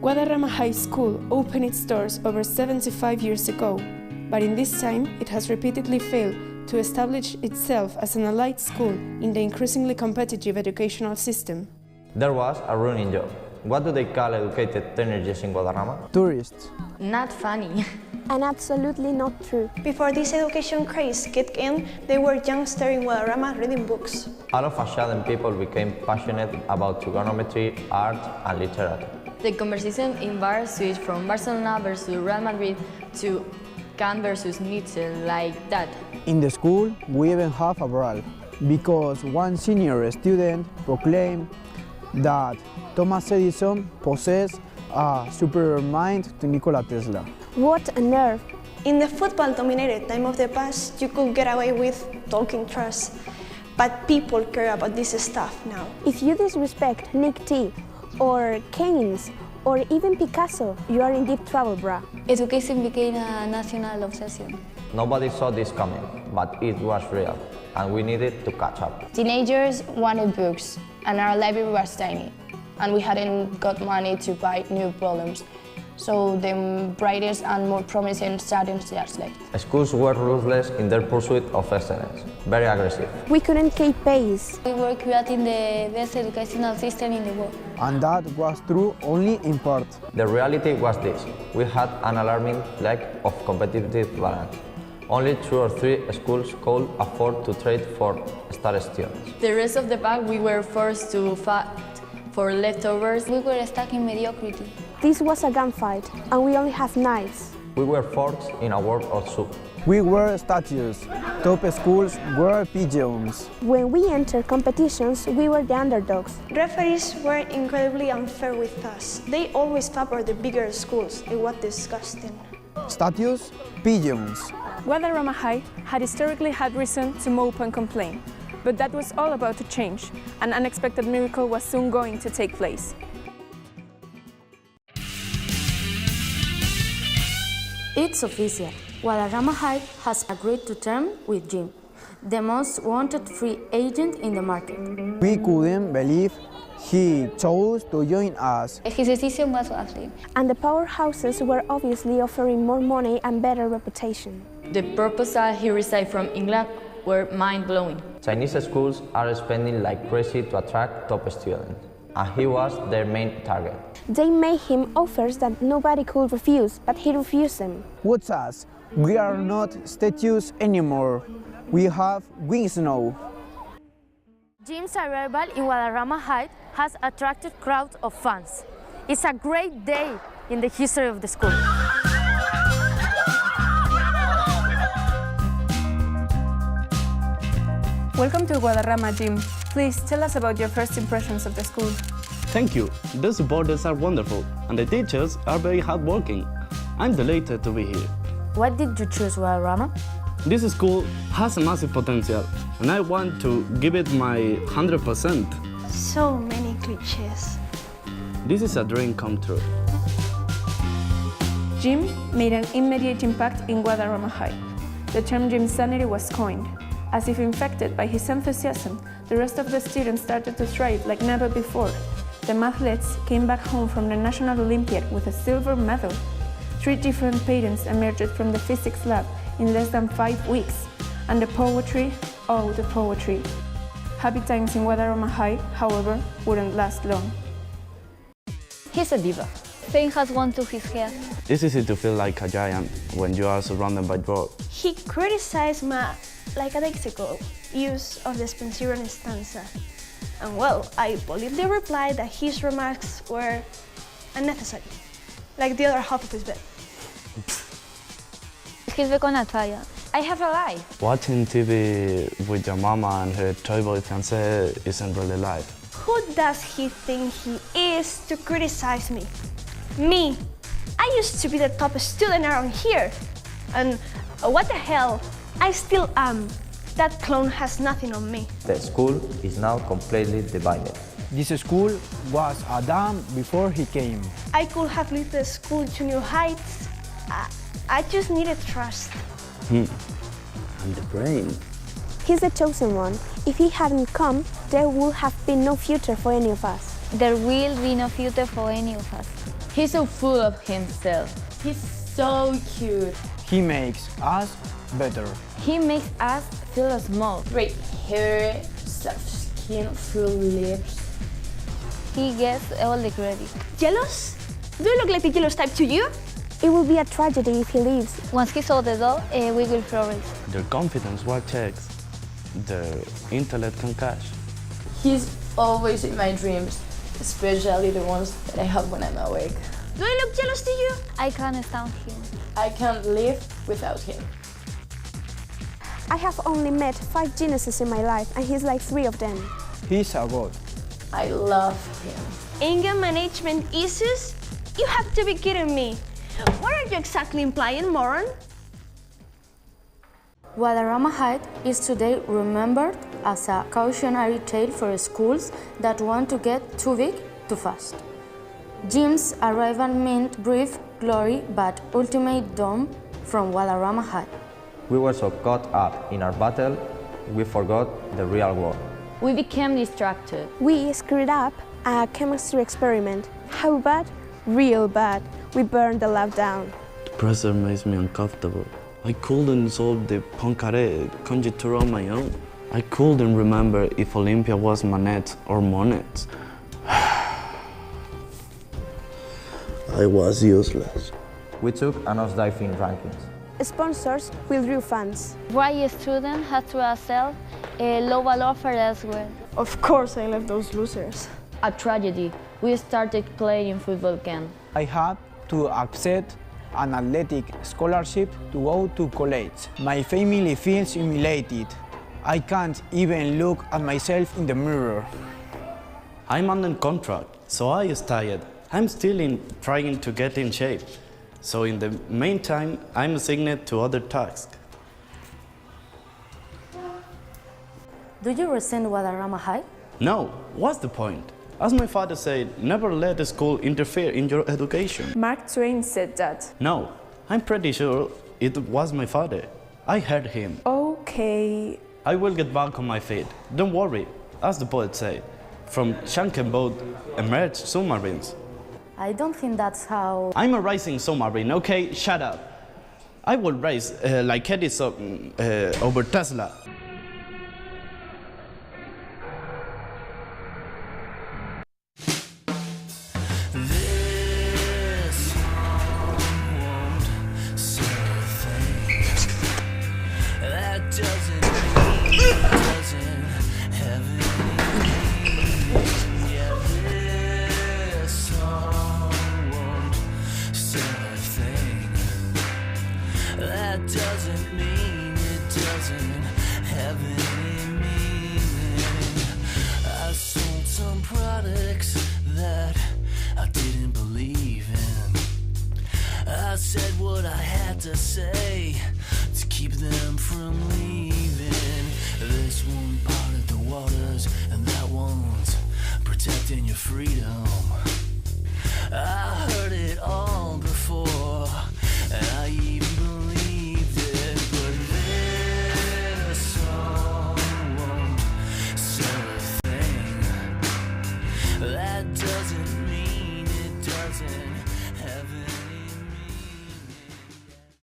Guadarrama High School opened its doors over 75 years ago, but in this time it has repeatedly failed to establish itself as an elite school in the increasingly competitive educational system. There was a running joke. What do they call educated teenagers in Guadarrama? Tourists. Not funny. And absolutely not true. Before this education craze kicked in, they were youngsters in Guadarrama reading books. All of a sudden people became passionate about trigonometry, art and literature. The conversation in bars switched from Barcelona versus Real Madrid to Kant versus Nietzsche, like that. In the school, we even have a brawl, because one senior student proclaimed that Thomas Edison possessed a superior mind to Nikola Tesla. What a nerve! In the football-dominated time of the past, you could get away with talking trash, but people care about this stuff now. If you disrespect Nick T, or Keynes, or even Picasso, you are in deep trouble, brah. Education became a national obsession. Nobody saw this coming, but it was real, and we needed to catch up. Teenagers wanted books, and our library was tiny, and we hadn't got money to buy new volumes. So the brightest and more promising students just left. Schools were ruthless in their pursuit of excellence, very aggressive. We couldn't keep pace. We were creating the best educational system in the world. And that was true only in part. The reality was this: we had an alarming lack of competitive balance. Only 2 or 3 schools could afford to trade for star students. The rest of the pack, we were forced to fight for leftovers. We were stuck in mediocrity. This was a gunfight, and we only have knives. We were forged in a world of soup. We were statues. Top schools were pigeons. When we entered competitions, we were the underdogs. Referees were incredibly unfair with us. They always favored the bigger schools. It was disgusting. Statues, pigeons. Guadarrama High had historically had reason to mope and complain, but that was all about to change. An unexpected miracle was soon going to take place. It's official. Guadarrama High has agreed to term with Jim, the most wanted free agent in the market. We couldn't believe he chose to join us. His decision was lovely. And the powerhouses were obviously offering more money and better reputation. The proposal he received from England were mind-blowing. Chinese schools are spending like crazy to attract top students, and he was their main target. They made him offers that nobody could refuse, but he refused them. What's us? We are not statues anymore. We have wings now. Jim's arrival in Guadarrama High has attracted crowds of fans. It's a great day in the history of the school. Welcome to Guadarrama, Jim. Please tell us about your first impressions of the school. Thank you. The supporters are wonderful, and the teachers are very hardworking. I'm delighted to be here. Why did you choose Guadarrama? This school has a massive potential, and I want to give it my 100%. So many cliches. This is a dream come true. Jim made an immediate impact in Guadarrama High. The term Jimsanity was coined. As if infected by his enthusiasm, the rest of the students started to thrive like never before. The mathletes came back home from the National Olympiad with a silver medal. 3 different patents emerged from the physics lab in less than 5 weeks. And the poetry, oh, the poetry. Happy times in Guadarrama High, however, wouldn't last long. He's a diva. Fame has gone to his head. It's easy to feel like a giant when you are surrounded by dwarves. He criticized my lackadaisical use of the Spencerian stanza. And well, I believe they replied that his remarks were unnecessary, like the other half of his bed. He's the Natalia. I have a life. Watching TV with your mama and her toy boy fiancé isn't really life. Who does he think he is to criticize me? Me! I used to be the top student around here. And what the hell? I still am. That clone has nothing on me. The school is now completely divided. This school was a dam before he came. I could have led the school to new heights. I just needed trust. I'm the brain. He's the chosen one. If he hadn't come, there would have been no future for any of us. There will be no future for any of us. He's so full of himself. He's so cute. He makes us better. He makes us feel small. Great hair, soft skin, full lips. He gets all the credit. Jealous? Do I look like the jealous type to you? It will be a tragedy if he leaves. Once he's out the door, we will flourish. Their confidence what checks. Their intellect can catch. He's always in my dreams, especially the ones that I have when I'm awake. Do I look jealous to you? I can't stand him. I can't live without him. I have only met 5 geniuses in my life, and he's like 3 of them. He's a god. I love him. Anger management issues? You have to be kidding me. What are you exactly implying, moron? Guadarrama High is today remembered as a cautionary tale for schools that want to get too big too fast. Jim's arrival meant brief glory but ultimate doom from Guadarrama High. We were so caught up in our battle, we forgot the real war. We became distracted. We screwed up a chemistry experiment. How bad? Real bad. We burned the lab down. The pressure makes me uncomfortable. I couldn't solve the Poincaré conjecture on my own. I couldn't remember if Olympia was Manet or Monet. I was useless. We took a nosedive in rankings. Sponsors withdrew funds. Why a student had to accept a low offer elsewhere. Of course I left those losers. A tragedy. We started playing football again. I had to accept an athletic scholarship to go to college. My family feels humiliated. I can't even look at myself in the mirror. I'm under contract, so I stayed. I'm still trying to get in shape. So in the meantime, I'm assigned to other tasks. Do you resent Guadarrama High? No, what's the point? As my father said, never let the school interfere in your education. Mark Twain said that. No, I'm pretty sure it was my father. I heard him. Okay. I will get back on my feet. Don't worry, as the poet said. From shanken boat emerged submarines. I don't think that's how... I'm a rising submarine, okay? Shut up. I will race like Edison over Tesla. I said what I had to say to keep them from leaving. This one parted the waters and that one's protecting your freedom. I heard it all before, and I even